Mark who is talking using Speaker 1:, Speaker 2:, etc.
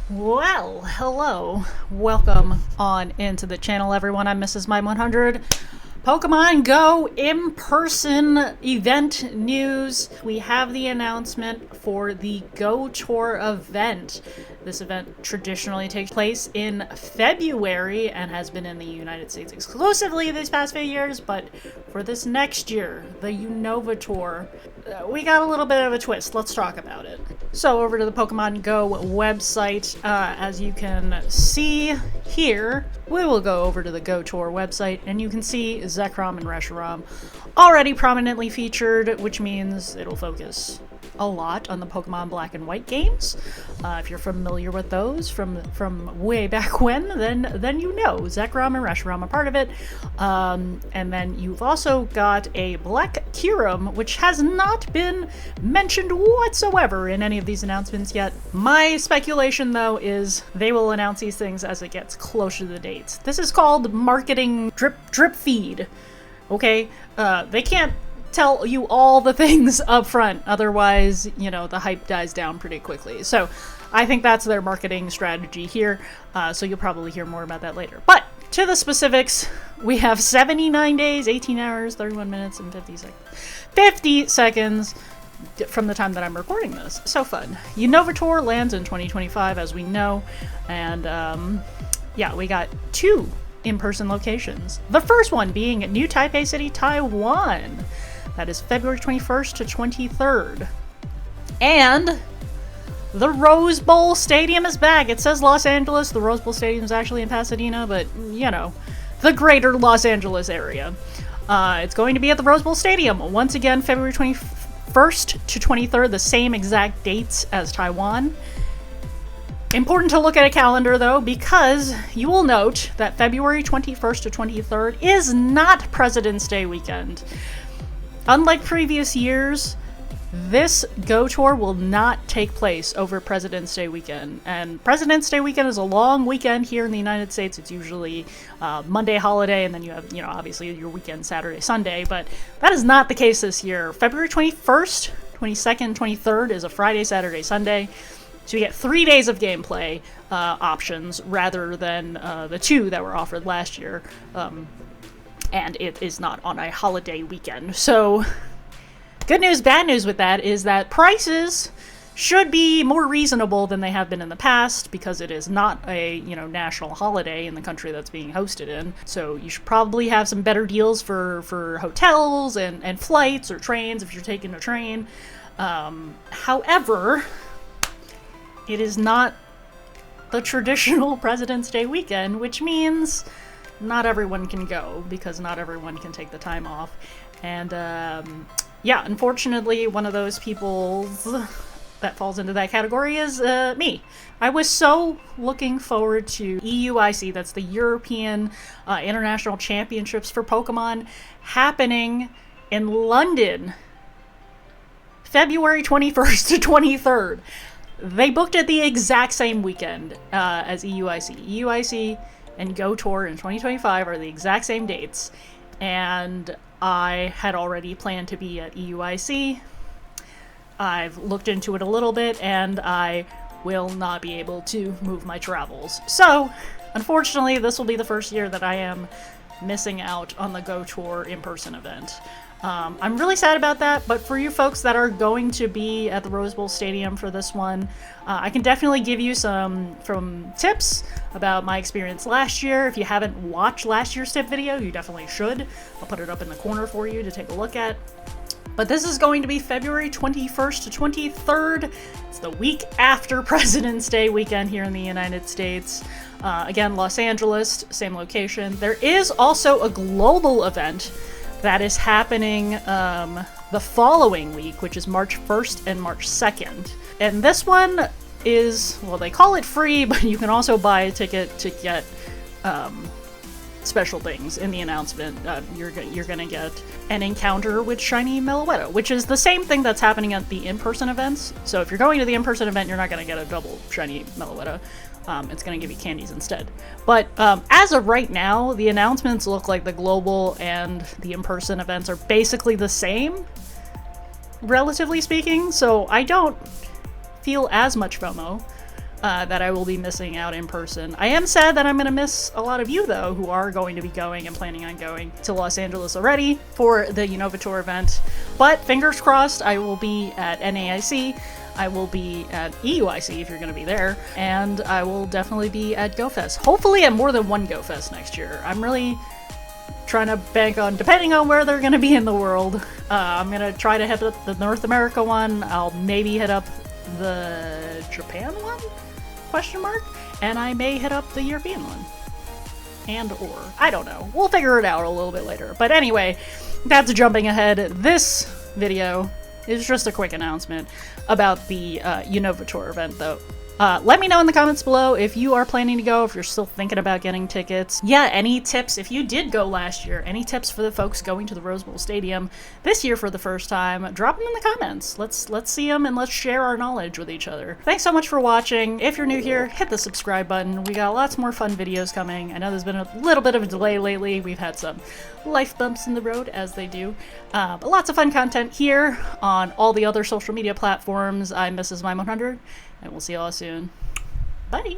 Speaker 1: Well, hello. Welcome on into the channel, everyone. I'm Mrs. My 100. Pokemon Go in-person event news. We have the announcement for the Go Tour event. This event traditionally takes place in February and has been in the United States exclusively these past few years, but for this next year, the Unova Tour, we got a little bit of a twist. Let's talk about it. So over to the Pokemon Go website, as you can see here, we will go over to the Go Tour website and you can see Zekrom and Reshiram already prominently featured, which means it'll focus a lot on the Pokemon Black and White games. If you're familiar with those from way back when, then you know Zekrom and Reshiram are part of it. And then you've also got a Black Kyurem, which has not been mentioned whatsoever in any of these announcements yet. My speculation, though, is they will announce these things as it gets closer to the dates. This is called marketing drip feed. Okay? They can't tell you all the things up front, otherwise, you know, the hype dies down pretty quickly. So I think that's their marketing strategy here, so you'll probably hear more about that later. But to the specifics, we have 79 days, 18 hours, 31 minutes, and 50 seconds from the time that I'm recording this. So fun. Unova Tour lands in 2025, as we know, and yeah, we got two in-person locations. The first one being New Taipei City, Taiwan. That is February 21st to 23rd. And the Rose Bowl Stadium is back. It says Los Angeles. The Rose Bowl Stadium is actually in Pasadena, but, you know, the greater Los Angeles area. It's going to be at the Rose Bowl Stadium. Once again, February 21st to 23rd, the same exact dates as Taiwan. Important to look at a calendar, though, because you will note that February 21st to 23rd is not President's Day weekend. Unlike previous years, this Go Tour will not take place over President's Day weekend. And President's Day weekend is a long weekend here in the United States. It's usually Monday holiday, and then you have, you know, obviously your weekend Saturday, Sunday. But that is not the case this year. February 21st, 22nd, 23rd is a Friday, Saturday, Sunday. So you get 3 days of gameplay options rather than the 2 that were offered last year. And it is not on a holiday weekend. So, good news, bad news with that is that prices should be more reasonable than they have been in the past because it is not a, you know, national holiday in the country that's being hosted in. So you should probably have some better deals for hotels and flights or trains if you're taking a train. However, it is not the traditional President's Day weekend, which means not everyone can go because not everyone can take the time off. And yeah, unfortunately, one of those people that falls into that category is me. I was so looking forward to EUIC, that's the European International Championships for Pokemon, happening in London, February 21st to 23rd. They booked it the exact same weekend as EUIC. EUIC and Go Tour in 2025 are the exact same dates, and I had already planned to be at EUIC. I've looked into it a little bit, and I will not be able to move my travels. So, unfortunately, this will be the first year that I am missing out on the Go Tour in-person event. I'm really sad about that, but for you folks that are going to be at the Rose Bowl Stadium for this one, I can definitely give you some tips about my experience last year. If you haven't watched last year's tip video, you definitely should. I'll put it up in the corner for you to take a look at. But this is going to be February 21st to 23rd. It's the week after President's Day weekend here in the United States. Again, Los Angeles, same location. There is also a global event that is happening the following week, which is March 1st and March 2nd. And this one is, well, they call it free, but you can also buy a ticket to get special things in the announcement. You're gonna get an encounter with Shiny Meloetta, which is the same thing that's happening at the in-person events. So if you're going to the in-person event, you're not gonna get a double Shiny Meloetta. It's going to give you candies instead. But as of right now, the announcements look like the global and the in-person events are basically the same, relatively speaking, so I don't feel as much FOMO. that I will be missing out in person. I am sad that I'm going to miss a lot of you, though, who are going to be going and planning on going to Los Angeles already for the Unova Tour event. But fingers crossed, I will be at NAIC, I will be at EUIC if you're going to be there, and I will definitely be at GoFest. Hopefully at more than one GoFest next year. I'm really trying to bank on, depending on where they're going to be in the world. I'm going to try to hit up the North America one. I'll maybe hit up the Japan one? Question mark? And I may hit up the European one. And or. I don't know. We'll figure it out a little bit later. But anyway, that's jumping ahead. This video is just a quick announcement about the Unova Tour event, though. Let me know in the comments below if you are planning to go, if you're still thinking about getting tickets. Yeah, any tips, if you did go last year, any tips for the folks going to the Rose Bowl Stadium this year for the first time, drop them in the comments. Let's see them and let's share our knowledge with each other. Thanks so much for watching. If you're new here, hit the subscribe button. We got lots more fun videos coming. I know there's been a little bit of a delay lately. We've had some life bumps in the road, as they do. But lots of fun content here on all the other social media platforms. I'm Mrs. My 100. And we'll see y'all soon. Bye!